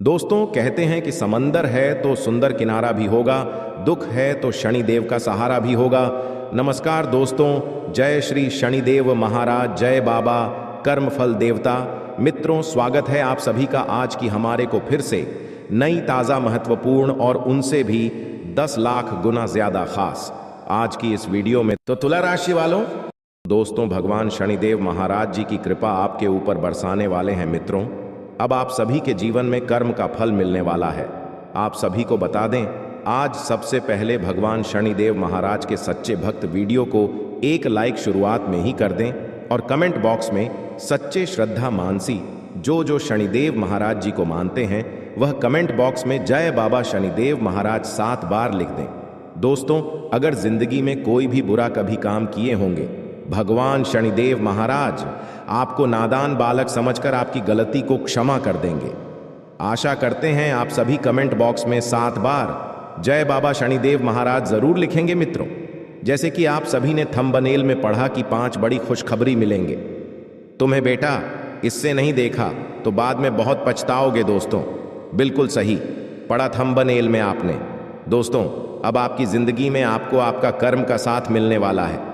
दोस्तों कहते हैं कि समंदर है तो सुंदर किनारा भी होगा, दुख है तो शनिदेव का सहारा भी होगा। नमस्कार दोस्तों, जय श्री शनिदेव महाराज, जय बाबा कर्मफल देवता। मित्रों, स्वागत है आप सभी का आज की हमारे को फिर से नई ताज़ा महत्वपूर्ण और उनसे भी 10 लाख गुना ज्यादा खास आज की इस वीडियो में। तो तुला राशि वालों, दोस्तों भगवान शनिदेव महाराज जी की कृपा आपके ऊपर बरसाने वाले हैं। मित्रों, अब आप सभी के जीवन में कर्म का फल मिलने वाला है। आप सभी को बता दें, आज सबसे पहले भगवान शनिदेव महाराज के सच्चे भक्त वीडियो को एक लाइक शुरुआत में ही कर दें और कमेंट बॉक्स में सच्चे श्रद्धा मानसी जो शनिदेव महाराज जी को मानते हैं वह कमेंट बॉक्स में जय बाबा शनिदेव महाराज 7 बार लिख दें। दोस्तों, अगर जिंदगी में कोई भी बुरा कभी काम किए होंगे, भगवान शनिदेव महाराज आपको नादान बालक समझकर आपकी गलती को क्षमा कर देंगे। आशा करते हैं आप सभी कमेंट बॉक्स में 7 बार जय बाबा शनिदेव महाराज जरूर लिखेंगे। मित्रों, जैसे कि आप सभी ने थंबनेल में पढ़ा कि 5 बड़ी खुशखबरी मिलेंगे। तुम्हें बेटा इससे नहीं देखा तो बाद में बहुत पछताओगे। दोस्तों, बिल्कुल सही पढ़ा थंबनेल में आपने। दोस्तों, अब आपकी जिंदगी में आपको आपका कर्म का साथ मिलने वाला है।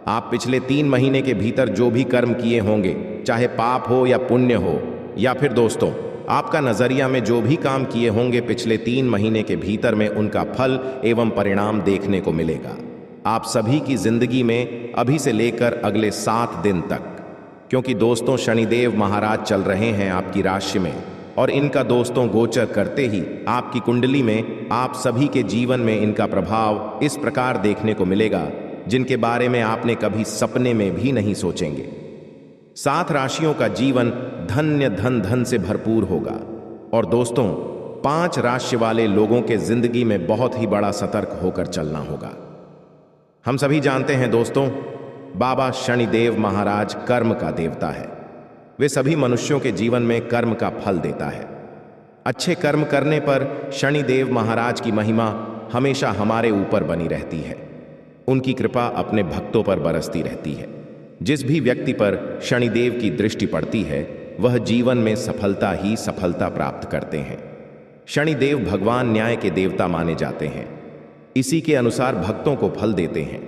आप पिछले 3 महीने के भीतर जो भी कर्म किए होंगे, चाहे पाप हो या पुण्य हो, या फिर दोस्तों आपका नजरिया में जो भी काम किए होंगे पिछले 3 महीने के भीतर में उनका फल एवं परिणाम देखने को मिलेगा आप सभी की जिंदगी में अभी से लेकर अगले 7 दिन तक। क्योंकि दोस्तों शनिदेव महाराज चल रहे हैं आपकी राशि में और इनका दोस्तों गोचर करते ही आपकी कुंडली में आप सभी के जीवन में इनका प्रभाव इस प्रकार देखने को मिलेगा जिनके बारे में आपने कभी सपने में भी नहीं सोचेंगे। 7 राशियों का जीवन धन्य धन से भरपूर होगा और दोस्तों 5 राशि वाले लोगों के जिंदगी में बहुत ही बड़ा सतर्क होकर चलना होगा। हम सभी जानते हैं दोस्तों, बाबा शनिदेव महाराज कर्म का देवता है। वे सभी मनुष्यों के जीवन में कर्म का फल देता है। अच्छे कर्म करने पर शनिदेव महाराज की महिमा हमेशा हमारे ऊपर बनी रहती है। उनकी कृपा अपने भक्तों पर बरसती रहती है। जिस भी व्यक्ति पर शनिदेव की दृष्टि पड़ती है वह जीवन में सफलता ही सफलता प्राप्त करते हैं। शनिदेव भगवान न्याय के देवता माने जाते हैं। इसी के अनुसार भक्तों को फल देते हैं।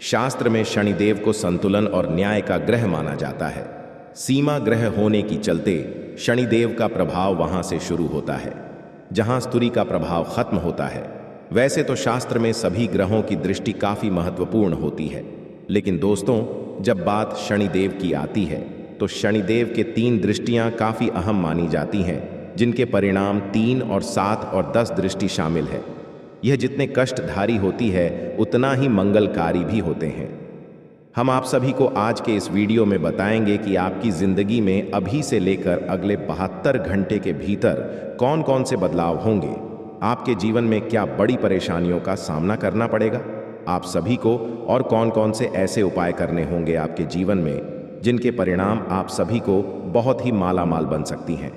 शास्त्र में शनिदेव को संतुलन और न्याय का ग्रह माना जाता है। सीमा ग्रह होने की चलते शनिदेव का प्रभाव वहां से शुरू होता है जहां स्तुरी का प्रभाव खत्म होता है। वैसे तो शास्त्र में सभी ग्रहों की दृष्टि काफी महत्वपूर्ण होती है, लेकिन दोस्तों जब बात शनिदेव की आती है तो शनिदेव के 3 दृष्टियां काफी अहम मानी जाती हैं, जिनके परिणाम 3 और 7 और 10 दृष्टि शामिल है। यह जितने कष्टधारी होती है उतना ही मंगलकारी भी होते हैं। हम आप सभी को आज के इस वीडियो में बताएंगे कि आपकी जिंदगी में अभी से लेकर अगले 72 घंटे के भीतर कौन कौन से बदलाव होंगे, आपके जीवन में क्या बड़ी परेशानियों का सामना करना पड़ेगा आप सभी को, और कौन कौन से ऐसे उपाय करने होंगे आपके जीवन में जिनके परिणाम आप सभी को बहुत ही मालामाल बन सकती हैं।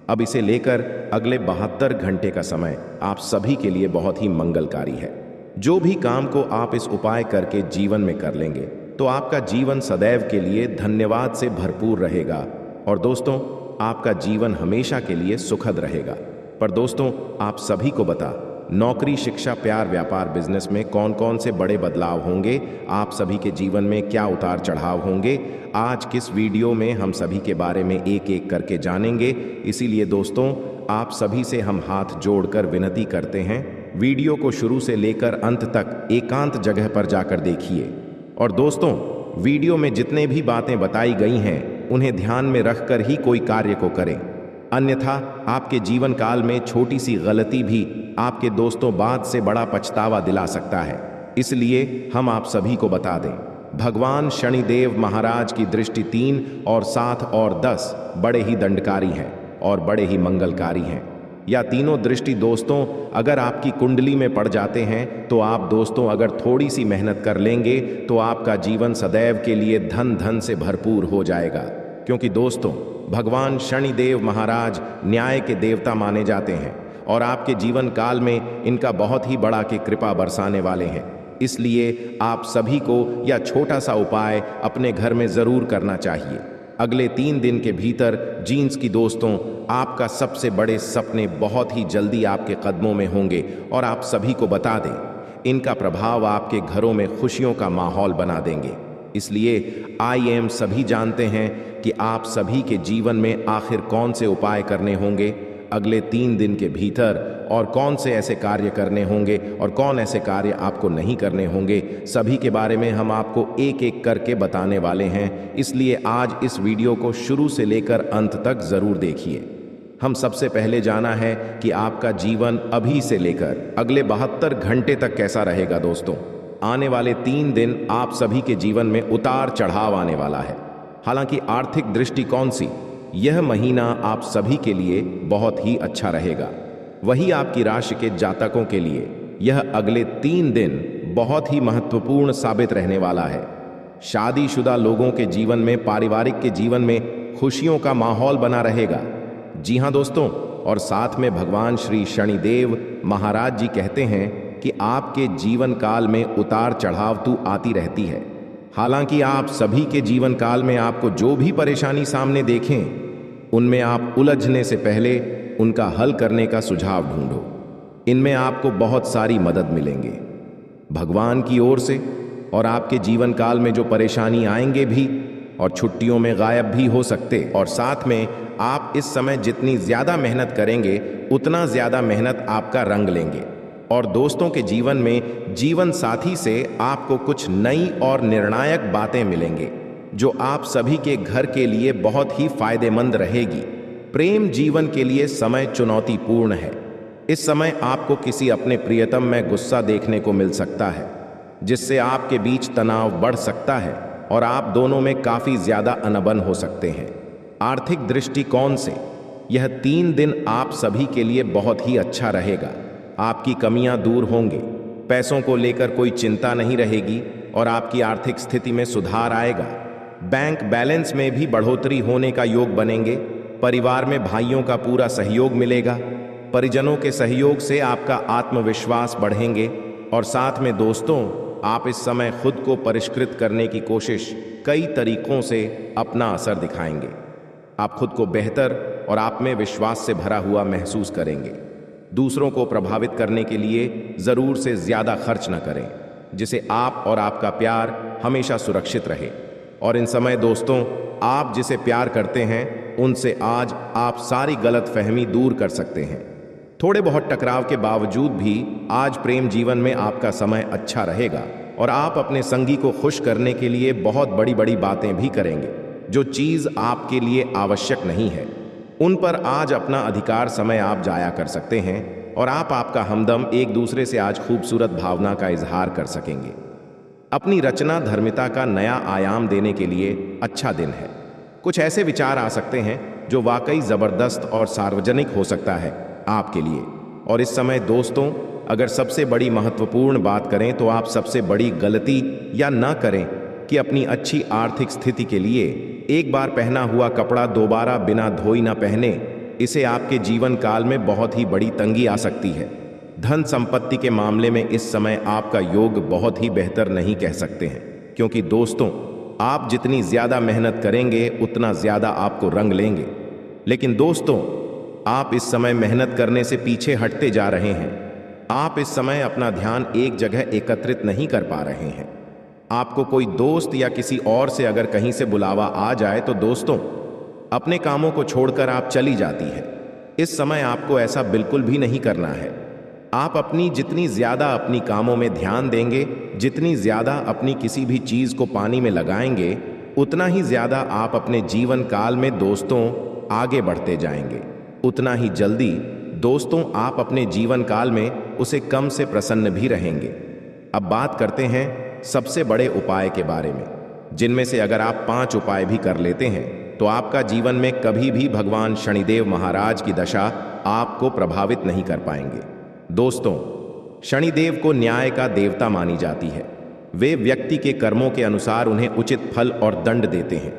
अब इसे लेकर अगले 72 घंटे का समय आप सभी के लिए बहुत ही मंगलकारी है। जो भी काम को आप इस उपाय करके जीवन में कर लेंगे तो आपका जीवन सदैव के लिए धन्यवाद से भरपूर रहेगा और दोस्तों आपका जीवन हमेशा के लिए सुखद रहेगा। पर दोस्तों आप सभी को बता, नौकरी, शिक्षा, प्यार, व्यापार, बिजनेस में कौन कौन से बड़े बदलाव होंगे, आप सभी के जीवन में क्या उतार चढ़ाव होंगे, आज किस वीडियो में हम सभी के बारे में एक एक करके जानेंगे। इसीलिए दोस्तों आप सभी से हम हाथ जोड़कर विनती करते हैं, वीडियो को शुरू से लेकर अंत तक एकांत जगह पर जाकर देखिए और दोस्तों वीडियो में जितने भी बातें बताई गई हैं उन्हें ध्यान में रखकर ही कोई कार्य को करें, अन्यथा आपके जीवन काल में छोटी सी गलती भी आपके दोस्तों बाद से बड़ा पछतावा दिला सकता है। इसलिए हम आप सभी को बता दें, भगवान शनिदेव महाराज की दृष्टि 3 और 7 और 10 बड़े ही दंडकारी हैं और बड़े ही मंगलकारी हैं। या तीनों दृष्टि दोस्तों अगर आपकी कुंडली में पड़ जाते हैं तो आप दोस्तों अगर थोड़ी सी मेहनत कर लेंगे तो आपका जीवन सदैव के लिए धन से भरपूर हो जाएगा। क्योंकि दोस्तों भगवान शनिदेव महाराज न्याय के देवता माने जाते हैं और आपके जीवन काल में इनका बहुत ही बड़ा की कृपा बरसाने वाले हैं। इसलिए आप सभी को यह छोटा सा उपाय अपने घर में जरूर करना चाहिए। अगले 3 दिन के भीतर जीन्स की दोस्तों, आपका सबसे बड़े सपने बहुत ही जल्दी आपके कदमों में होंगे और आप सभी को बता दें, इनका प्रभाव आपके घरों में खुशियों का माहौल बना देंगे। इसलिए IM सभी जानते हैं कि आप सभी के जीवन में आखिर कौन से उपाय करने होंगे अगले 3 दिन के भीतर, और कौन से ऐसे कार्य करने होंगे और कौन ऐसे कार्य आपको नहीं करने होंगे, सभी के बारे में हम आपको एक एक करके बताने वाले हैं। इसलिए आज इस वीडियो को शुरू से लेकर अंत तक ज़रूर देखिए। हम सबसे पहले जाना है कि आपका जीवन अभी से लेकर अगले 72 घंटे तक कैसा रहेगा। दोस्तों, आने वाले 3 दिन आप सभी के जीवन में उतार चढ़ाव आने वाला है। हालांकि आर्थिक दृष्टिकोण से यह महीना आप सभी के लिए बहुत ही अच्छा रहेगा। वही आपकी राशि के जातकों के लिए यह अगले 3 दिन बहुत ही महत्वपूर्ण साबित रहने वाला है। शादीशुदा लोगों के जीवन में, पारिवारिक के जीवन में खुशियों का माहौल बना रहेगा। जी हाँ दोस्तों, और साथ में भगवान श्री शनिदेव महाराज जी कहते हैं कि आपके जीवन काल में उतार चढ़ाव तो आती रहती है। हालांकि आप सभी के जीवन काल में आपको जो भी परेशानी सामने देखें, उनमें आप उलझने से पहले उनका हल करने का सुझाव ढूंढो। इनमें आपको बहुत सारी मदद मिलेंगे भगवान की ओर से, और आपके जीवन काल में जो परेशानी आएंगे भी और छुट्टियों में गायब भी हो सकते। और साथ में आप इस समय जितनी ज़्यादा मेहनत करेंगे, उतना ज़्यादा मेहनत आपका रंग लेंगे। और दोस्तों के जीवन में जीवन साथी से आपको कुछ नई और निर्णायक बातें मिलेंगे जो आप सभी के घर के लिए बहुत ही फायदेमंद रहेगी। प्रेम जीवन के लिए समय चुनौतीपूर्ण है। इस समय आपको किसी अपने प्रियतम में गुस्सा देखने को मिल सकता है, जिससे आपके बीच तनाव बढ़ सकता है और आप दोनों में काफ़ी ज़्यादा अनबन हो सकते हैं। आर्थिक दृष्टिकोण से यह 3 दिन आप सभी के लिए बहुत ही अच्छा रहेगा। आपकी कमियां दूर होंगी, पैसों को लेकर कोई चिंता नहीं रहेगी और आपकी आर्थिक स्थिति में सुधार आएगा। बैंक बैलेंस में भी बढ़ोतरी होने का योग बनेंगे। परिवार में भाइयों का पूरा सहयोग मिलेगा। परिजनों के सहयोग से आपका आत्मविश्वास बढ़ेंगे। और साथ में दोस्तों, आप इस समय खुद को परिष्कृत करने की कोशिश कई तरीकों से अपना असर दिखाएंगे। आप खुद को बेहतर और आप में विश्वास से भरा हुआ महसूस करेंगे। दूसरों को प्रभावित करने के लिए ज़रूर से ज़्यादा खर्च न करें, जिसे आप और आपका प्यार हमेशा सुरक्षित रहे। और इन समय दोस्तों, आप जिसे प्यार करते हैं, उनसे आज आप सारी गलतफहमी दूर कर सकते हैं। थोड़े बहुत टकराव के बावजूद भी आज प्रेम जीवन में आपका समय अच्छा रहेगा और आप अपने संगी को खुश करने के लिए बहुत बड़ी बड़ी बातें भी करेंगे। जो चीज़ आपके लिए आवश्यक नहीं है, उन पर आज अपना अधिकार समय आप जाया कर सकते हैं और आपका हमदम एक दूसरे से आज खूबसूरत भावना का इजहार कर सकेंगे। अपनी रचना धर्मिता का नया आयाम देने के लिए अच्छा दिन है। कुछ ऐसे विचार आ सकते हैं जो वाकई ज़बरदस्त और सार्वजनिक हो सकता है आपके लिए। और इस समय दोस्तों, अगर सबसे बड़ी महत्वपूर्ण बात करें तो आप सबसे बड़ी गलती या ना करें कि अपनी अच्छी आर्थिक स्थिति के लिए एक बार पहना हुआ कपड़ा दोबारा बिना धोई ना पहने। इसे आपके जीवन काल में बहुत ही बड़ी तंगी आ सकती है। धन संपत्ति के मामले में इस समय आपका योग बहुत ही बेहतर नहीं कह सकते हैं, क्योंकि दोस्तों, आप जितनी ज़्यादा मेहनत करेंगे उतना ज़्यादा आपको रंग लेंगे। लेकिन दोस्तों, आप इस समय मेहनत करने से पीछे हटते जा रहे हैं। आप इस समय अपना ध्यान एक जगह एकत्रित नहीं कर पा रहे हैं। आपको कोई दोस्त या किसी और से अगर कहीं से बुलावा आ जाए तो दोस्तों, अपने कामों को छोड़कर आप चली जाती है। इस समय आपको ऐसा बिल्कुल भी नहीं करना है। आप अपनी जितनी ज़्यादा अपनी कामों में ध्यान देंगे, जितनी ज़्यादा अपनी किसी भी चीज़ को पानी में लगाएंगे, उतना ही ज़्यादा आप अपने जीवन काल में दोस्तों आगे बढ़ते जाएंगे। उतना ही जल्दी दोस्तों आप अपने जीवन काल में उसे कम से प्रसन्न भी रहेंगे। अब बात करते हैं सबसे बड़े उपाय के बारे में, जिनमें से अगर आप 5 उपाय भी कर लेते हैं तो आपका जीवन में कभी भी भगवान शनिदेव महाराज की दशा आपको प्रभावित नहीं कर पाएंगे। दोस्तों, शनिदेव को न्याय का देवता मानी जाती है। वे व्यक्ति के कर्मों के अनुसार उन्हें उचित फल और दंड देते हैं।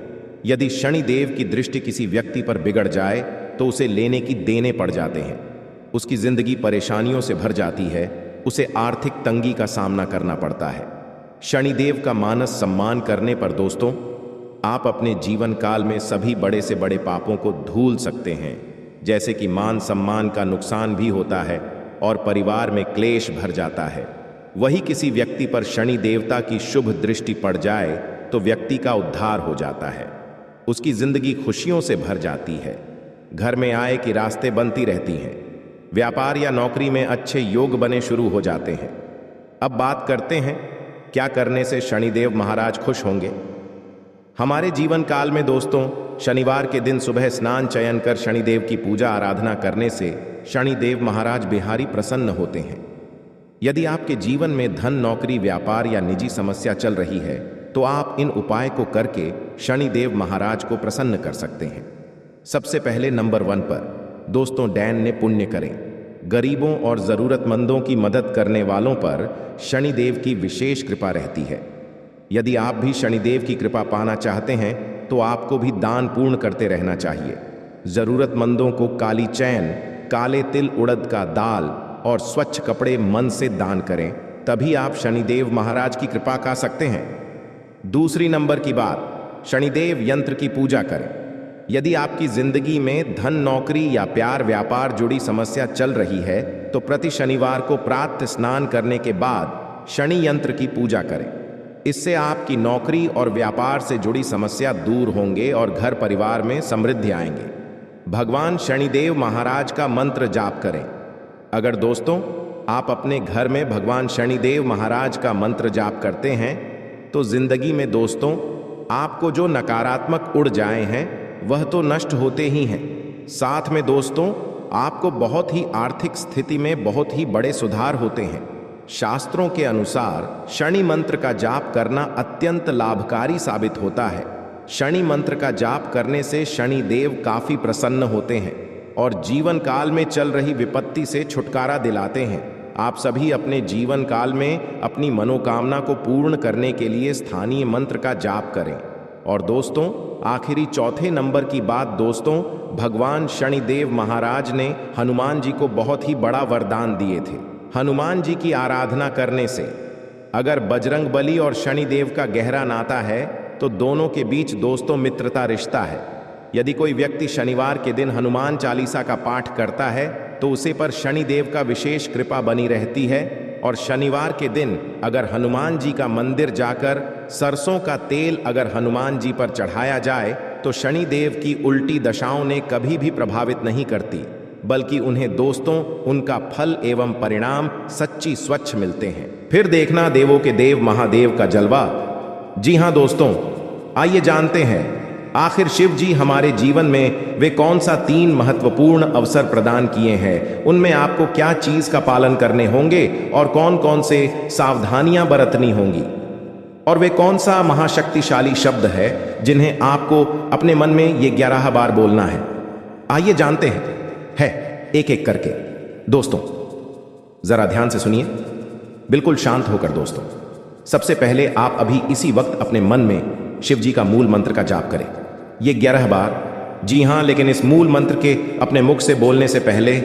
यदि शनिदेव की दृष्टि किसी व्यक्ति पर बिगड़ जाए तो उसे लेने की देने पड़ जाते हैं। उसकी जिंदगी परेशानियों से भर जाती है। उसे आर्थिक तंगी का सामना करना पड़ता है। शनिदेव का मानस सम्मान करने पर दोस्तों आप अपने जीवन काल में सभी बड़े से बड़े पापों को धूल सकते हैं, जैसे कि मान सम्मान का नुकसान भी होता है और परिवार में क्लेश भर जाता है। वही किसी व्यक्ति पर शनि देवता की शुभ दृष्टि पड़ जाए तो व्यक्ति का उद्धार हो जाता है, उसकी जिंदगी खुशियों से भर जाती है, घर में आय की रास्ते बनती रहती हैं, व्यापार या नौकरी में अच्छे योग बने शुरू हो जाते हैं। अब बात करते हैं क्या करने से शनिदेव महाराज खुश होंगे। हमारे जीवन काल में दोस्तों, शनिवार के दिन सुबह स्नान चयन कर शनिदेव की पूजा आराधना करने से शनिदेव महाराज बिहारी प्रसन्न होते हैं। यदि आपके जीवन में धन, नौकरी, व्यापार या निजी समस्या चल रही है तो आप इन उपाय को करके शनिदेव महाराज को प्रसन्न कर सकते हैं। सबसे पहले नंबर 1 पर दोस्तों, दैन्य पुण्य करें। गरीबों और ज़रूरतमंदों की मदद करने वालों पर शनिदेव की विशेष कृपा रहती है। यदि आप भी शनिदेव की कृपा पाना चाहते हैं तो आपको भी दान पूर्ण करते रहना चाहिए। ज़रूरतमंदों को काली चैन, काले तिल, उड़द का दाल और स्वच्छ कपड़े मन से दान करें, तभी आप शनिदेव महाराज की कृपा पा सकते हैं। दूसरी नंबर की बात, शनिदेव यंत्र की पूजा करें। यदि आपकी जिंदगी में धन, नौकरी या प्यार, व्यापार जुड़ी समस्या चल रही है तो प्रति शनिवार को प्रातः स्नान करने के बाद शनि यंत्र की पूजा करें। इससे आपकी नौकरी और व्यापार से जुड़ी समस्या दूर होंगे और घर परिवार में समृद्धि आएंगे। भगवान शनिदेव महाराज का मंत्र जाप करें। अगर दोस्तों आप अपने घर में भगवान शनिदेव महाराज का मंत्र जाप करते हैं तो जिंदगी में दोस्तों आपको जो नकारात्मक ऊर्जाएं हैं वह तो नष्ट होते ही हैं, साथ में दोस्तों आपको बहुत ही आर्थिक स्थिति में बहुत ही बड़े सुधार होते हैं। शास्त्रों के अनुसार शनि मंत्र का जाप करना अत्यंत लाभकारी साबित होता है। शनि मंत्र का जाप करने से शनि देव काफी प्रसन्न होते हैं और जीवन काल में चल रही विपत्ति से छुटकारा दिलाते हैं। आप सभी अपने जीवन काल में अपनी मनोकामना को पूर्ण करने के लिए स्थानीय मंत्र का जाप करें। और दोस्तों आखिरी चौथे नंबर की बात दोस्तों, भगवान शनिदेव महाराज ने हनुमान जी को बहुत ही बड़ा वरदान दिए थे। हनुमान जी की आराधना करने से अगर बजरंग बली और शनिदेव का गहरा नाता है तो दोनों के बीच दोस्तों मित्रता रिश्ता है। यदि कोई व्यक्ति शनिवार के दिन हनुमान चालीसा का पाठ करता है तो उसे पर शनिदेव का विशेष कृपा बनी रहती है। और शनिवार के दिन अगर हनुमान जी का मंदिर जाकर सरसों का तेल अगर हनुमान जी पर चढ़ाया जाए तो शनिदेव की उल्टी दशाओं ने कभी भी प्रभावित नहीं करती, बल्कि उन्हें दोस्तों उनका फल एवं परिणाम सच्ची स्वच्छ मिलते हैं। फिर देखना देवों के देव महादेव का जलवा। जी हाँ दोस्तों, आइए जानते हैं आखिर शिव जी हमारे जीवन में वे कौन सा 3 महत्वपूर्ण अवसर प्रदान किए हैं, उनमें आपको क्या चीज का पालन करने होंगे और कौन कौन से सावधानियां बरतनी होंगी, और वे कौन सा महाशक्तिशाली शब्द है जिन्हें आपको अपने मन में ये 11 बार बोलना है। आइए जानते हैं एक एक करके। दोस्तों जरा ध्यान से सुनिए, बिल्कुल शांत होकर दोस्तों। सबसे पहले आप अभी इसी वक्त अपने मन में शिव जी का मूल मंत्र का जाप करें, ये 11 बार। जी हाँ, लेकिन इस मूल मंत्र के अपने मुख से बोलने से पहले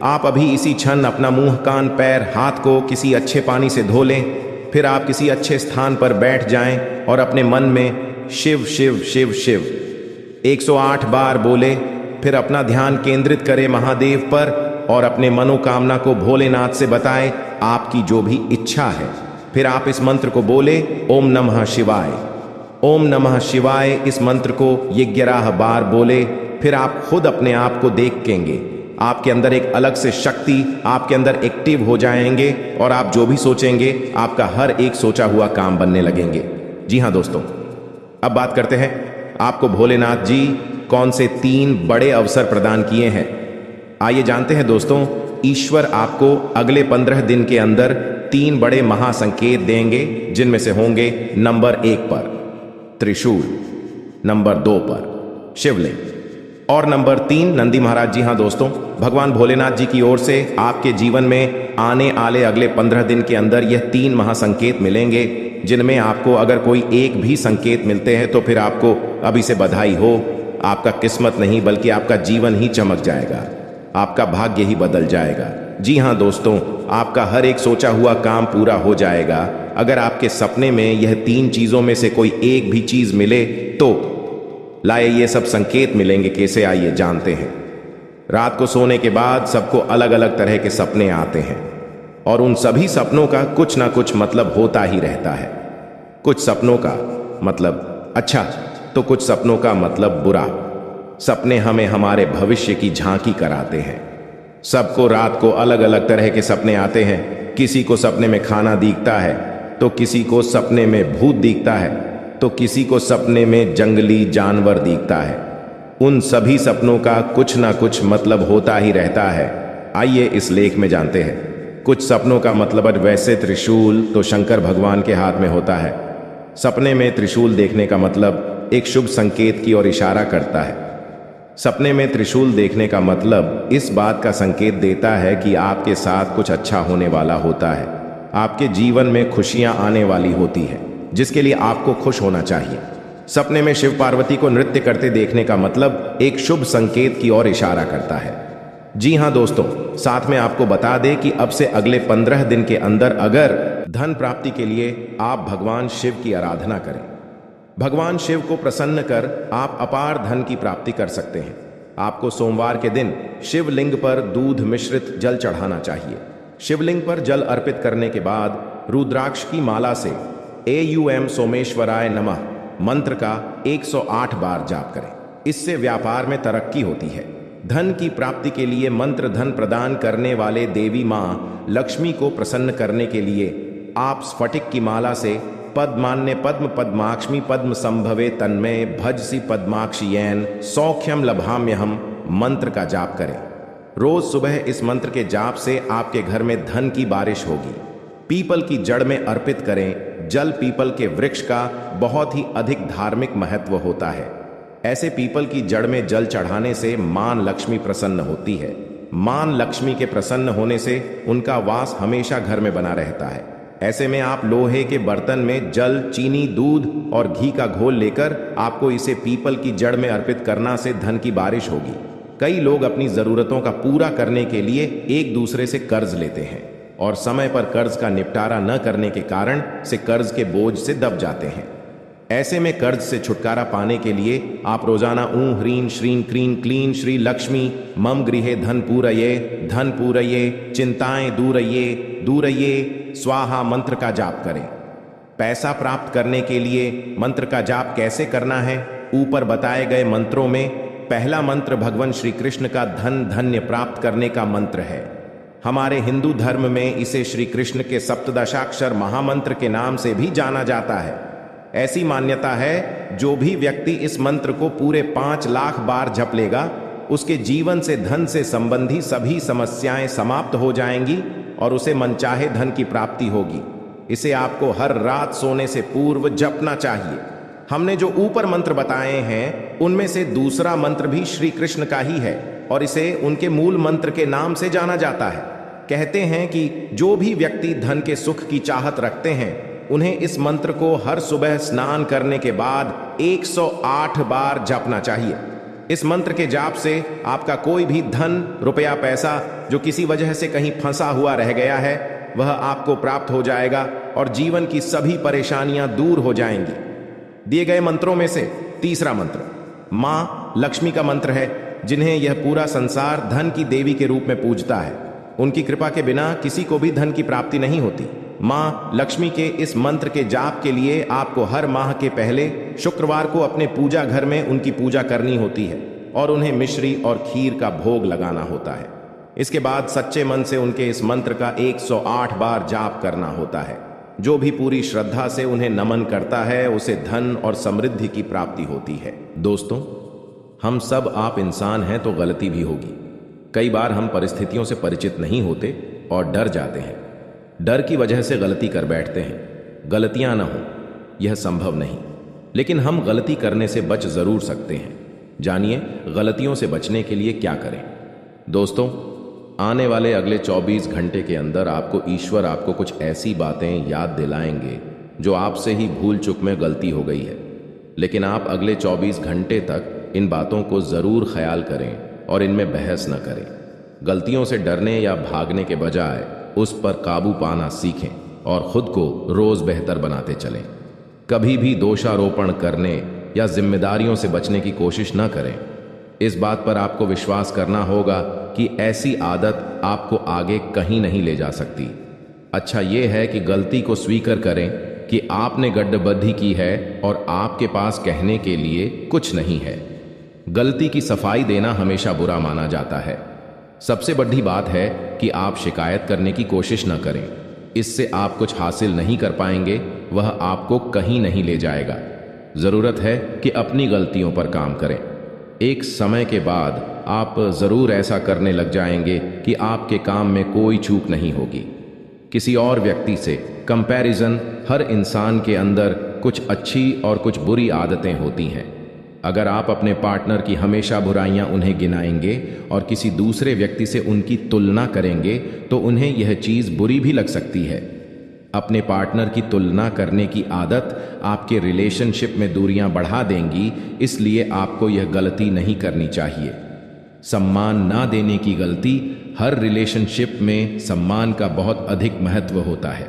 आप अभी इसी क्षण अपना मुंह, कान, पैर, हाथ को किसी अच्छे पानी से धो लें। फिर आप किसी अच्छे स्थान पर बैठ जाएं और अपने मन में शिव शिव शिव शिव 108 बार बोले। फिर अपना ध्यान केंद्रित करें महादेव पर और अपने मनोकामना को भोलेनाथ से बताएं, आपकी जो भी इच्छा है। फिर आप इस मंत्र को बोले, ओम नमः शिवाय, ओम नमः शिवाय। इस मंत्र को ये 11 बार बोले। फिर आप खुद अपने आप को देखेंगे, आपके अंदर एक अलग से शक्ति आपके अंदर एक्टिव हो जाएंगे और आप जो भी सोचेंगे आपका हर एक सोचा हुआ काम बनने लगेंगे। जी हाँ दोस्तों, अब बात करते हैं आपको भोलेनाथ जी कौन से 3 बड़े अवसर प्रदान किए हैं। आइए जानते हैं दोस्तों। ईश्वर आपको अगले 15 दिन के अंदर 3 बड़े महासंकेत देंगे, जिनमें से होंगे नंबर 1 पर त्रिशूल, नंबर 2 पर शिवलिंग और नंबर 3 नंदी महाराज। जी हाँ दोस्तों, भगवान भोलेनाथ जी की ओर से आपके जीवन में आने वाले अगले 15 दिन के अंदर यह 3 महासंकेत मिलेंगे, जिनमें आपको अगर कोई एक भी संकेत मिलते हैं तो फिर आपको अभी से बधाई हो। आपका किस्मत नहीं बल्कि आपका जीवन ही चमक जाएगा, आपका भाग्य ही बदल जाएगा। जी हाँ दोस्तों, आपका हर एक सोचा हुआ काम पूरा हो जाएगा अगर आपके सपने में यह 3 चीजों में से कोई एक भी चीज मिले तो लाए ये सब संकेत मिलेंगे कैसे, आइए जानते हैं। रात को सोने के बाद सबको अलग अलग तरह के सपने आते हैं और उन सभी सपनों का कुछ ना कुछ मतलब होता ही रहता है। कुछ सपनों का मतलब अच्छा तो कुछ सपनों का मतलब बुरा। सपने हमें हमारे भविष्य की झांकी कराते हैं। सबको रात को अलग अलग तरह के सपने आते हैं। किसी को सपने में खाना दिखता है तो किसी को सपने में भूत दिखता है तो किसी को सपने में जंगली जानवर दिखता है। उन सभी सपनों का कुछ ना कुछ मतलब होता ही रहता है। आइए इस लेख में जानते हैं। कुछ सपनों का मतलब वैसे त्रिशूल तो शंकर भगवान के हाथ में होता है। सपने में त्रिशूल देखने का मतलब एक शुभ संकेत की ओर इशारा करता है। सपने में त्रिशूल देखने का मतलब इस बात का संकेत देता है कि आपके साथ कुछ अच्छा होने वाला होता है। आपके जीवन में खुशियां आने वाली होती है जिसके लिए आपको खुश होना चाहिए। सपने में शिव पार्वती को नृत्य करते देखने का मतलब एक शुभ संकेत की ओर इशारा करता है। जी हाँ दोस्तों, साथ में आपको बता दें कि अब से अगले 15 दिन के अंदर अगर धन प्राप्ति के लिए आप भगवान शिव की आराधना करें, भगवान शिव को प्रसन्न कर आप अपार धन की प्राप्ति कर सकते हैं। आपको सोमवार के दिन शिवलिंग पर दूध मिश्रित जल चढ़ाना चाहिए। शिवलिंग पर जल अर्पित करने के बाद रुद्राक्ष की माला से AUM सोमेश्वराय नमः मंत्र का 108 बार जाप करें। इससे व्यापार में तरक्की होती है। धन की प्राप्ति के लिए मंत्र धन प्रदान करने वाले देवी मां लक्ष्मी को प्रसन्न करने के लिए आप स्फटिक की माला से पद्मान्य पद्म पद्माक्ष्मी पद्म संभवे तन्मय भजसी पद्माक्षियैन सौख्यम लभाम्यहम मंत्र का जाप करें। रोज सुबह इस मंत्र के जाप से आपके घर में धन की बारिश होगी। पीपल की जड़ में अर्पित करें। जल पीपल के वृक्ष का बहुत ही अधिक धार्मिक महत्व होता है। ऐसे पीपल की जड़ में जल चढ़ाने से मां लक्ष्मी प्रसन्न होती है। मां लक्ष्मी के प्रसन्न होने से उनका वास हमेशा घर में बना रहता है। ऐसे में आप लोहे के बर्तन में जल, चीनी, दूध और घी का घोल लेकर आपको इसे पीपल की जड़ में अर्पित करना से धन की बारिश होगी। कई लोग अपनी जरूरतों का पूरा करने के लिए एक दूसरे से कर्ज लेते हैं और समय पर कर्ज का निपटारा न करने के कारण से कर्ज के बोझ से दब जाते हैं। ऐसे में कर्ज से छुटकारा पाने के लिए आप रोजाना ऊं ह्रीं श्रीं क्रीं क्लीं श्री लक्ष्मी मम गृहे धन पूरये चिंताएं दूरये स्वाहा मंत्र का जाप करें। पैसा प्राप्त करने के लिए मंत्र का जाप कैसे करना है, ऊपर बताए गए मंत्रों में पहला मंत्र भगवान श्री कृष्ण का धन धन्य प्राप्त करने का मंत्र है। हमारे हिंदू धर्म में इसे श्री कृष्ण के सप्तदशाक्षर महामंत्र के नाम से भी जाना जाता है। ऐसी मान्यता है जो भी व्यक्ति इस मंत्र को पूरे 5 लाख बार जप लेगा उसके जीवन से धन से संबंधी सभी समस्याएं समाप्त हो जाएंगी और उसे मनचाहे धन की प्राप्ति होगी। इसे आपको हर रात सोने से पूर्व जपना चाहिए। हमने जो ऊपर मंत्र बताए हैं उनमें से दूसरा मंत्र भी श्री कृष्ण का ही है और इसे उनके मूल मंत्र के नाम से जाना जाता है। कहते हैं कि जो भी व्यक्ति धन के सुख की चाहत रखते हैं उन्हें इस मंत्र को हर सुबह स्नान करने के बाद 108 बार जपना चाहिए। इस मंत्र के जाप से आपका कोई भी धन, रुपया, पैसा जो किसी वजह से कहीं फंसा हुआ रह गया है वह आपको प्राप्त हो जाएगा और जीवन की सभी परेशानियां दूर हो जाएंगी। दिए गए मंत्रों में से तीसरा मंत्र मां लक्ष्मी का मंत्र है, जिन्हें यह पूरा संसार धन की देवी के रूप में पूजता है। उनकी कृपा के बिना किसी को भी धन की प्राप्ति नहीं होती। मां लक्ष्मी के इस मंत्र के जाप के लिए आपको हर माह के पहले शुक्रवार को अपने पूजा घर में उनकी पूजा करनी होती है और उन्हें मिश्री और खीर का भोग लगाना होता है। इसके बाद सच्चे मन से उनके इस मंत्र का 108 बार जाप करना होता है। जो भी पूरी श्रद्धा से उन्हें नमन करता है उसे धन और समृद्धि की प्राप्ति होती है। दोस्तों, हम सब आप इंसान हैं तो गलती भी होगी। कई बार हम परिस्थितियों से परिचित नहीं होते और डर जाते हैं। डर की वजह से गलती कर बैठते हैं। गलतियां ना हो यह संभव नहीं, लेकिन हम गलती करने से बच जरूर सकते हैं। जानिए गलतियों से बचने के लिए क्या करें। दोस्तों, आने वाले अगले 24 घंटे के अंदर ईश्वर आपको कुछ ऐसी बातें याद दिलाएंगे जो आपसे ही भूल चूक में गलती हो गई है, लेकिन आप अगले 24 घंटे तक इन बातों को जरूर ख्याल करें और इनमें बहस न करें। गलतियों से डरने या भागने के बजाय उस पर काबू पाना सीखें। और खुद को रोज बेहतर बनाते चलें। कभी भी दोषारोपण करने या जिम्मेदारियों से बचने की कोशिश न करें। इस बात पर आपको विश्वास करना होगा कि ऐसी आदत आपको आगे कहीं नहीं ले जा सकती। अच्छा यह है कि गलती को स्वीकार करें कि आपने गड्ढबद्धी की है और आपके पास कहने के लिए कुछ नहीं है। गलती की सफाई देना हमेशा बुरा माना जाता है। सबसे बड़ी बात है कि आप शिकायत करने की कोशिश न करें। इससे आप कुछ हासिल नहीं कर पाएंगे, वह आपको कहीं नहीं ले जाएगा। जरूरत है कि अपनी गलतियों पर काम करें। एक समय के बाद आप जरूर ऐसा करने लग जाएंगे कि आपके काम में कोई चूक नहीं होगी। किसी और व्यक्ति से कंपैरिजन, हर इंसान के अंदर कुछ अच्छी और कुछ बुरी आदतें होती हैं। अगर आप अपने पार्टनर की हमेशा बुराइयां उन्हें गिनाएंगे और किसी दूसरे व्यक्ति से उनकी तुलना करेंगे तो उन्हें यह चीज़ बुरी भी लग सकती है। अपने पार्टनर की तुलना करने की आदत आपके रिलेशनशिप में दूरियां बढ़ा देंगी, इसलिए आपको यह गलती नहीं करनी चाहिए। सम्मान ना देने की गलती, हर रिलेशनशिप में सम्मान का बहुत अधिक महत्व होता है।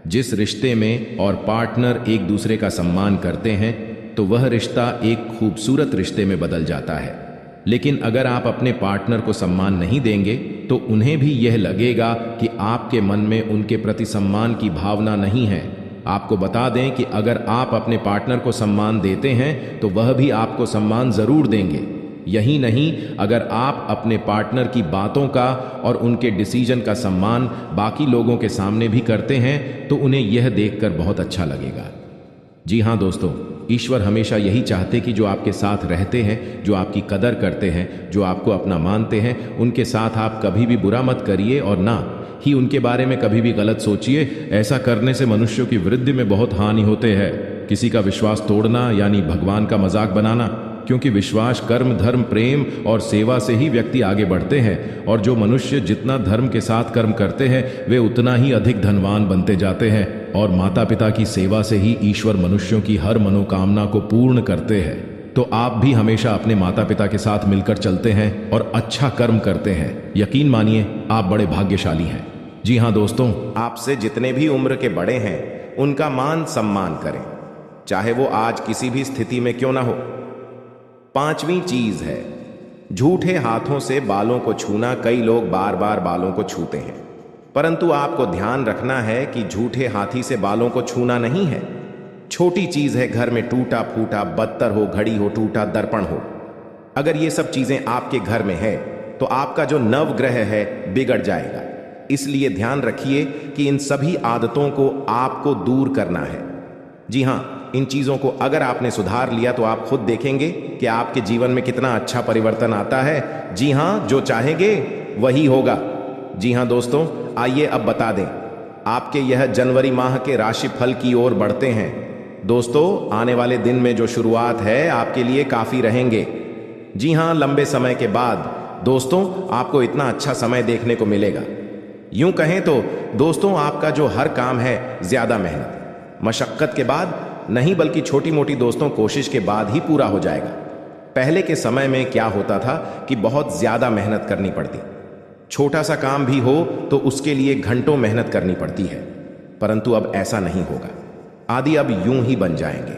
जिस रिश्ते में और पार्टनर एक दूसरे का सम्मान करते हैं तो वह रिश्ता एक खूबसूरत रिश्ते में बदल जाता है। लेकिन अगर आप अपने पार्टनर को सम्मान नहीं देंगे तो उन्हें भी यह लगेगा कि आपके मन में उनके प्रति सम्मान की भावना नहीं है। आपको बता दें कि अगर आप अपने पार्टनर को सम्मान देते हैं तो वह भी आपको सम्मान जरूर देंगे। यही नहीं, अगर आप अपने पार्टनर की बातों का और उनके डिसीजन का सम्मान बाकी लोगों के सामने भी करते हैं तो उन्हें यह देखकर बहुत अच्छा लगेगा। जी हाँ दोस्तों, ईश्वर हमेशा यही चाहते कि जो आपके साथ रहते हैं, जो आपकी कदर करते हैं, जो आपको अपना मानते हैं, उनके साथ आप कभी भी बुरा मत करिए और ना ही उनके बारे में कभी भी गलत सोचिए। ऐसा करने से मनुष्यों की वृद्धि में बहुत हानि होते हैं। किसी का विश्वास तोड़ना यानी भगवान का मजाक बनाना, क्योंकि विश्वास, कर्म, धर्म, प्रेम और सेवा से ही व्यक्ति आगे बढ़ते हैं। और जो मनुष्य जितना धर्म के साथ कर्म करते हैं वे उतना ही अधिक धनवान बनते जाते हैं। और माता पिता की सेवा से ही ईश्वर मनुष्यों की हर मनोकामना को पूर्ण करते हैं। तो आप भी हमेशा अपने माता पिता के साथ मिलकर चलते हैं और अच्छा कर्म करते हैं। यकीन मानिए आप बड़े भाग्यशाली हैं। जी हाँ दोस्तों, आपसे जितने भी उम्र के बड़े हैं उनका मान सम्मान करें, चाहे वो आज किसी भी स्थिति में क्यों ना हो। 5वीं चीज है झूठे हाथों से बालों को छूना। कई लोग बार बार बालों को छूते हैं, परंतु आपको ध्यान रखना है कि झूठे हाथी से बालों को छूना नहीं है। छोटी चीज है, घर में टूटा फूटा बत्तर हो, घड़ी हो, टूटा दर्पण हो, अगर ये सब चीजें आपके घर में है तो आपका जो नवग्रह है बिगड़ जाएगा। इसलिए ध्यान रखिए कि इन सभी आदतों को आपको दूर करना है। जी हाँ, इन चीजों को अगर आपने सुधार लिया तो आप खुद देखेंगे कि आपके जीवन में कितना अच्छा परिवर्तन आता है। जी हाँ, जो चाहेंगे वही होगा। जी हाँ दोस्तों, आइए अब बता दें आपके यह जनवरी माह के राशिफल की ओर बढ़ते हैं। दोस्तों, आने वाले दिन में जो शुरुआत है आपके लिए काफी रहेंगे। जी हाँ, लंबे समय के बाद दोस्तों आपको इतना अच्छा समय देखने को मिलेगा। यूं कहें तो दोस्तों आपका जो हर काम है ज्यादा मेहनत, मशक्कत के बाद नहीं बल्कि छोटी मोटी दोस्तों कोशिश के बाद ही पूरा हो जाएगा। पहले के समय में क्या होता था कि बहुत ज्यादा मेहनत करनी पड़ती, छोटा सा काम भी हो तो उसके लिए घंटों मेहनत करनी पड़ती है, परंतु अब ऐसा नहीं होगा। आदि अब यूं ही बन जाएंगे।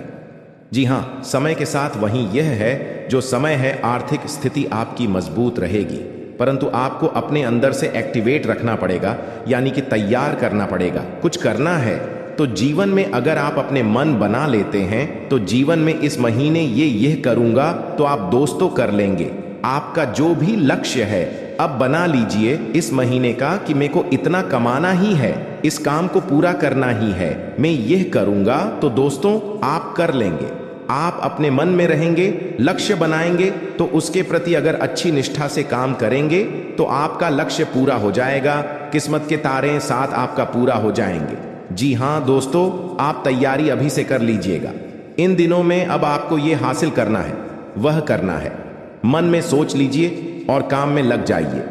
जी हाँ, समय के साथ वहीं यह है जो समय है, आर्थिक स्थिति आपकी मजबूत रहेगी, परंतु आपको अपने अंदर से एक्टिवेट रखना पड़ेगा, यानी कि तैयार करना पड़ेगा। कुछ करना है तो जीवन में अगर आप अपने मन बना लेते हैं तो जीवन में इस महीने यह करूंगा तो आप दोस्तों कर लेंगे। आपका जो भी लक्ष्य है अब बना लीजिए इस महीने का कि मेरे को इतना कमाना ही है, इस काम को पूरा करना ही है, मैं यह करूंगा तो दोस्तों आप कर लेंगे। आप अपने मन में रहेंगे, लक्ष्य बनाएंगे तो उसके प्रति अगर अच्छी निष्ठा से काम करेंगे तो आपका लक्ष्य पूरा हो जाएगा। किस्मत के तारे साथ आपका पूरा हो जाएंगे। जी हाँ दोस्तों, आप तैयारी अभी से कर लीजिएगा। इन दिनों में अब आपको ये हासिल करना है, वह करना है। मन में सोच लीजिए और काम में लग जाइए।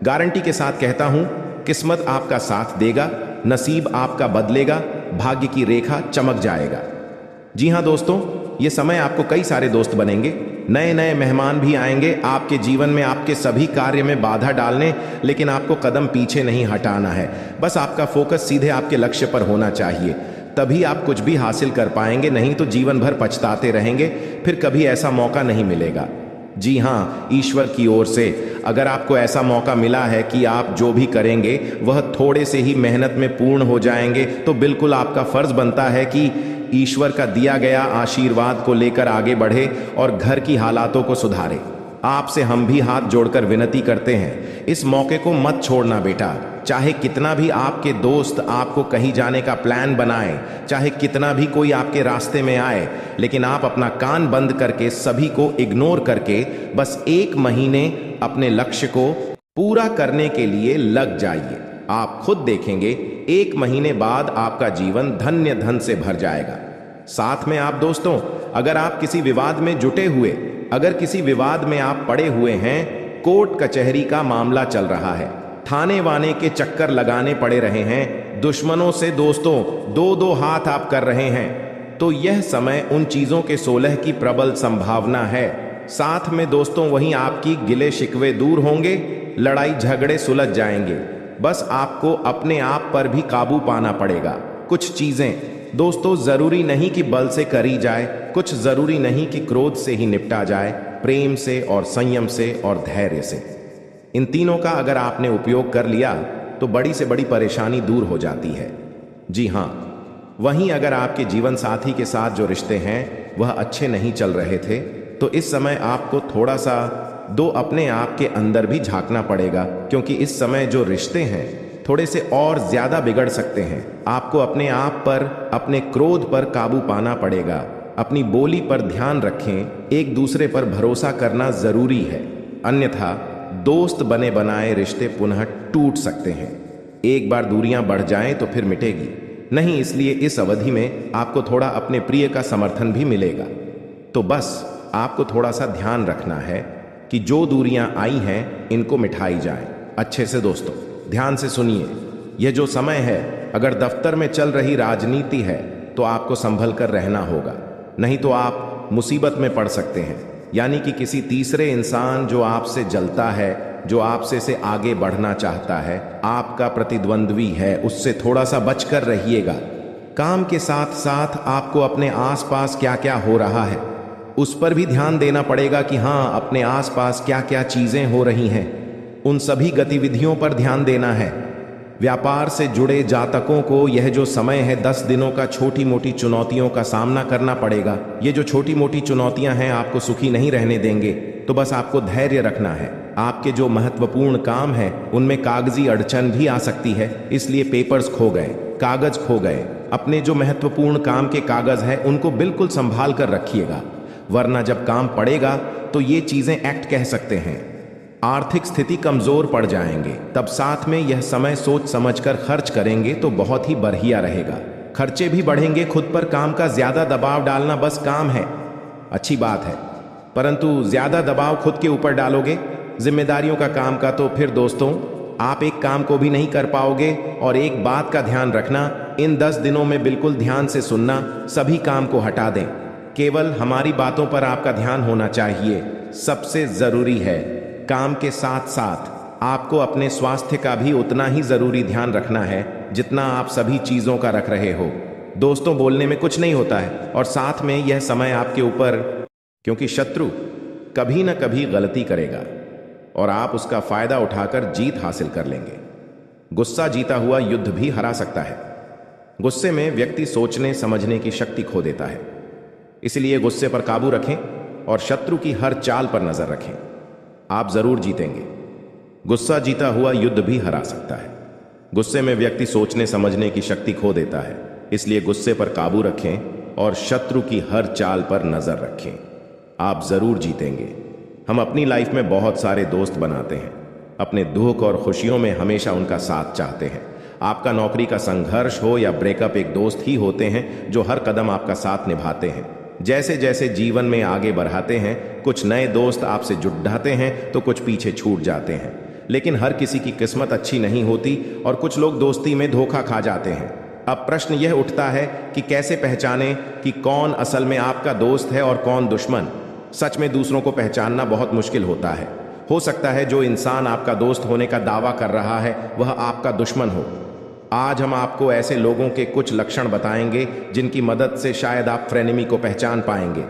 गारंटी के साथ कहता हूं, किस्मत आपका साथ देगा, नसीब आपका बदलेगा, भाग्य की रेखा चमक जाएगा। जी हाँ दोस्तों, ये समय आपको कई सारे दोस्त बनेंगे, नए नए मेहमान भी आएंगे आपके जीवन में, आपके सभी कार्य में बाधा डालने, लेकिन आपको कदम पीछे नहीं हटाना है। बस आपका फोकस सीधे आपके लक्ष्य पर होना चाहिए, तभी आप कुछ भी हासिल कर पाएंगे, नहीं तो जीवन भर पछताते रहेंगे, फिर कभी ऐसा मौका नहीं मिलेगा। जी हाँ, ईश्वर की ओर से अगर आपको ऐसा मौका मिला है कि आप जो भी करेंगे वह थोड़े से ही मेहनत में पूर्ण हो जाएंगे, तो बिल्कुल आपका फर्ज बनता है कि ईश्वर का दिया गया आशीर्वाद को लेकर आगे बढ़े और घर की हालातों को सुधारे। आपसे हम भी हाथ जोड़कर विनती करते हैं, इस मौके को मत छोड़ना बेटा। चाहे कितना भी आपके दोस्त आपको कहीं जाने का प्लान बनाए, चाहे कितना भी कोई आपके रास्ते में आए, लेकिन आप अपना कान बंद करके, सभी को इग्नोर करके बस 1 महीने अपने लक्ष्य को पूरा करने के लिए लग जाइए। आप खुद देखेंगे 1 महीने बाद आपका जीवन धन्य धन से भर जाएगा। साथ में आप दोस्तों, अगर आप किसी विवाद में जुटे हुए, अगर किसी विवाद में आप पड़े हुए हैं, कोर्ट कचहरी का मामला चल रहा है, थाने वाने के चक्कर लगाने पड़े रहे हैं, दुश्मनों से दोस्तों 2-2 हाथ आप कर रहे हैं, तो यह समय उन चीजों के 16 की प्रबल संभावना है। साथ में दोस्तों वहीं आपकी गिले शिकवे दूर होंगे, लड़ाई झगड़े सुलझ जाएंगे। बस आपको अपने आप पर भी काबू पाना पड़ेगा। कुछ चीजें दोस्तों जरूरी नहीं कि बल से करी जाए, कुछ जरूरी नहीं कि क्रोध से ही निपटा जाए, प्रेम से और संयम से और धैर्य से। इन तीनों का अगर आपने उपयोग कर लिया तो बड़ी से बड़ी परेशानी दूर हो जाती है। जी हाँ, वहीं अगर आपके जीवन साथी के साथ जो रिश्ते हैं वह अच्छे नहीं चल रहे थे, तो इस समय आपको थोड़ा सा अपने आप के अंदर भी झांकना पड़ेगा, क्योंकि इस समय जो रिश्ते हैं थोड़े से और ज्यादा बिगड़ सकते हैं। आपको अपने आप पर, अपने क्रोध पर काबू पाना पड़ेगा। अपनी बोली पर ध्यान रखें, एक दूसरे पर भरोसा करना जरूरी है, अन्यथा दोस्त बने बनाए रिश्ते पुनः टूट सकते हैं। एक बार दूरियां बढ़ जाएं तो फिर मिटेगी नहीं, इसलिए इस अवधि में आपको थोड़ा अपने प्रिय का समर्थन भी मिलेगा। तो बस आपको थोड़ा सा ध्यान रखना है कि जो दूरियां आई हैं इनको मिटाई जाए। अच्छे से दोस्तों ध्यान से सुनिए, यह जो समय है, अगर दफ्तर में चल रही राजनीति है तो आपको संभल कर रहना होगा, नहीं तो आप मुसीबत में पड़ सकते हैं। यानी कि किसी तीसरे इंसान जो आपसे जलता है, जो आपसे से आगे बढ़ना चाहता है, आपका प्रतिद्वंद्वी है, उससे थोड़ा सा बचकर रहिएगा। काम के साथ साथ आपको अपने आसपास क्या क्या हो रहा है उस पर भी ध्यान देना पड़ेगा कि हाँ, अपने आसपास क्या क्या चीजें हो रही हैं, उन सभी गतिविधियों पर ध्यान देना है। व्यापार से जुड़े जातकों को यह जो समय है 10 दिनों का छोटी मोटी चुनौतियों का सामना करना पड़ेगा। ये जो छोटी मोटी चुनौतियां हैं आपको सुखी नहीं रहने देंगे, तो बस आपको धैर्य रखना है। आपके जो महत्वपूर्ण काम है उनमें कागजी अड़चन भी आ सकती है, इसलिए पेपर्स खो गए, कागज खो गए, अपने जो महत्वपूर्ण काम के कागज है उनको बिल्कुल संभाल कर रखिएगा, वरना जब काम पड़ेगा तो ये चीजें एक्ट कह सकते हैं। आर्थिक स्थिति कमजोर पड़ जाएंगे, तब साथ में यह समय सोच समझकर खर्च करेंगे तो बहुत ही बढ़िया रहेगा। खर्चे भी बढ़ेंगे, खुद पर काम का ज्यादा दबाव डालना बस काम है, अच्छी बात है, परंतु ज्यादा दबाव खुद के ऊपर डालोगे जिम्मेदारियों का काम का, तो फिर दोस्तों आप एक काम को भी नहीं कर पाओगे। और एक बात का ध्यान रखना, इन 10 दिनों में बिल्कुल ध्यान से सुनना, सभी काम को हटा दें, केवल हमारी बातों पर आपका ध्यान होना चाहिए। सबसे जरूरी है, काम के साथ साथ आपको अपने स्वास्थ्य का भी उतना ही जरूरी ध्यान रखना है जितना आप सभी चीजों का रख रहे हो। दोस्तों बोलने में कुछ नहीं होता है, और साथ में यह समय आपके ऊपर, क्योंकि शत्रु कभी ना कभी गलती करेगा और आप उसका फायदा उठाकर जीत हासिल कर लेंगे। गुस्सा जीता हुआ युद्ध भी हरा सकता है। गुस्से में व्यक्ति सोचने समझने की शक्ति खो देता है, इसलिए गुस्से पर काबू रखें और शत्रु की हर चाल पर नजर रखें, आप जरूर जीतेंगे। गुस्सा जीता हुआ युद्ध भी हरा सकता है। गुस्से में व्यक्ति सोचने समझने की शक्ति खो देता है, इसलिए गुस्से पर काबू रखें और शत्रु की हर चाल पर नजर रखें, आप जरूर जीतेंगे। हम अपनी लाइफ में बहुत सारे दोस्त बनाते हैं, अपने दुख और खुशियों में हमेशा उनका साथ चाहते हैं। आपका नौकरी का संघर्ष हो या ब्रेकअप, एक दोस्त ही होते हैं जो हर कदम आपका साथ निभाते हैं। जैसे जैसे जीवन में आगे बढ़ाते हैं, कुछ नए दोस्त आपसे जुड़ हैं तो कुछ पीछे छूट जाते हैं। लेकिन हर किसी की किस्मत अच्छी नहीं होती और कुछ लोग दोस्ती में धोखा खा जाते हैं। अब प्रश्न यह उठता है कि कैसे पहचानें कि कौन असल में आपका दोस्त है और कौन दुश्मन। सच में दूसरों को पहचानना बहुत मुश्किल होता है। हो सकता है जो इंसान आपका दोस्त होने का दावा कर रहा है वह आपका दुश्मन हो। आज हम आपको ऐसे लोगों के कुछ लक्षण बताएंगे जिनकी मदद से शायद आप फ्रेनेमी को पहचान पाएंगे।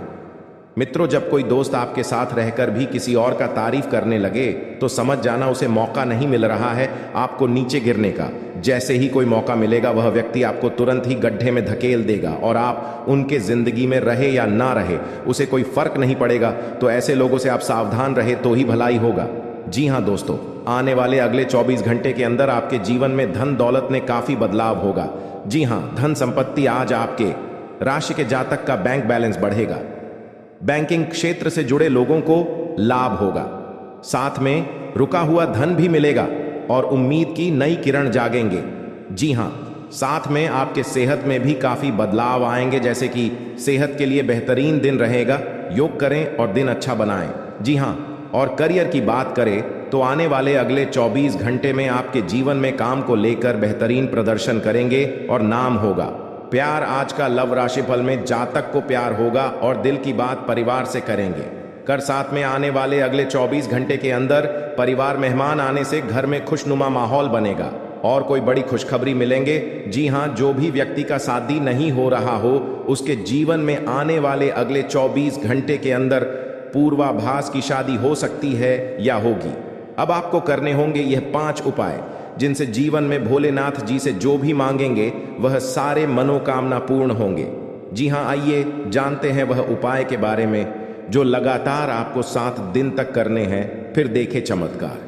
मित्रों, जब कोई दोस्त आपके साथ रहकर भी किसी और का तारीफ करने लगे तो समझ जाना उसे मौका नहीं मिल रहा है आपको नीचे गिरने का। जैसे ही कोई मौका मिलेगा वह व्यक्ति आपको तुरंत ही गड्ढे में धकेल देगा और आप उनके जिंदगी में रहे या ना रहे उसे कोई फर्क नहीं पड़ेगा। तो ऐसे लोगों से आप सावधान रहे तो ही भलाई होगा। जी हाँ दोस्तों, आने वाले अगले 24 घंटे के अंदर आपके जीवन में धन दौलत में काफी बदलाव होगा। जी हाँ, धन संपत्ति आज आपके राशि के जातक का बैंक बैलेंस बढ़ेगा। बैंकिंग क्षेत्र से जुड़े लोगों को लाभ होगा। साथ में रुका हुआ धन भी मिलेगा और उम्मीद की नई किरण जागेंगे। जी हाँ, साथ में आपके सेहत में भी काफी बदलाव आएंगे, जैसे कि सेहत के लिए बेहतरीन दिन रहेगा। योग करें और दिन अच्छा बनाएं। जी हाँ, और करियर की बात करें तो आने वाले अगले 24 घंटे में आपके जीवन में काम को लेकर बेहतरीन प्रदर्शन करेंगे और नाम होगा। प्यार, आज का लव राशिफल में जातक को प्यार होगा और दिल की बात परिवार से करेंगे। कर साथ में आने वाले अगले 24 घंटे के अंदर परिवार मेहमान आने से घर में खुशनुमा माहौल बनेगा और कोई बड़ी खुशखबरी मिलेंगे। जी हाँ, जो भी व्यक्ति का शादी नहीं हो रहा हो उसके जीवन में आने वाले अगले 24 घंटे के अंदर पूर्वाभास की शादी हो सकती है या होगी। अब आपको करने होंगे यह 5 उपाय जिनसे जीवन में भोलेनाथ जी से जो भी मांगेंगे वह सारे मनोकामना पूर्ण होंगे। जी हाँ, आइए जानते हैं वह उपाय के बारे में जो लगातार आपको 7 दिन तक करने हैं, फिर देखे चमत्कार।